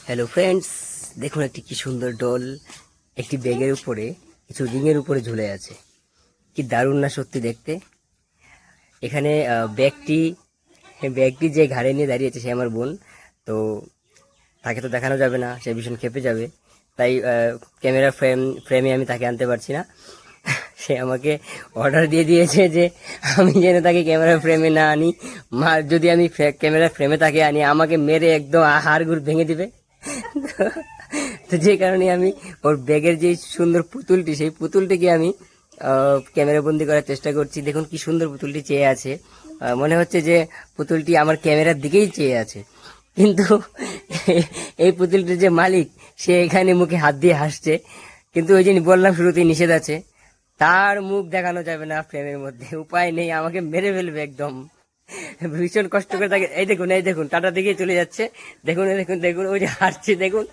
Hello friends, দেখুন একটি কি সুন্দর ডল একটি ব্যাগের উপরে কিছু রিংয়ের উপরে ঝুলে আছে। কি দারুণ না সত্যি দেখতে। এখানে ব্যাগটি যে ঘাড়ে নিয়ে দাঁড়িয়েছে সে আমার বোন। তো তাকে তো দেখানো যাবে না, সে ভীষণ খেপে যাবে। তাই ক্যামেরা ফ্রেমে আমি তাকে আনতে পারছি না। সে আমাকে অর্ডার দিয়ে দিয়েছে যে আমি যেন তাকে ক্যামেরা ফ্রেমে না আনি। যদি আমি ক্যামেরা ফ্রেমে তাকে আনি আমাকে মেরে একদম হাড়গুড় ভেঙে দিবে। তো যে কারণে আমি ওর ব্যাগের যে সুন্দর পুতুলটি, সেই পুতুলটিকে আমি ক্যামেরা বন্দি করার চেষ্টা করছি। দেখুন কি সুন্দর পুতুলটি চেয়ে আছে। মনে হচ্ছে যে পুতুলটি আমার ক্যামেরার দিকেই চেয়ে আছে। কিন্তু এই পুতুলটির যে মালিক, সে এখানে মুখে হাত দিয়ে হাসছে। কিন্তু ওই যে বললাম শুরুতেই নিষেধ আছে, তার মুখ দেখানো যাবে না ফ্রেমের মধ্যে। উপায় নেই, আমাকে মেরে ফেলবে একদম। ভীষণ কষ্ট করে তাকে, এই দেখুন টাটা দিকে চলে যাচ্ছে। দেখুন দেখুন দেখুন, ওই যে হাসছে দেখুন।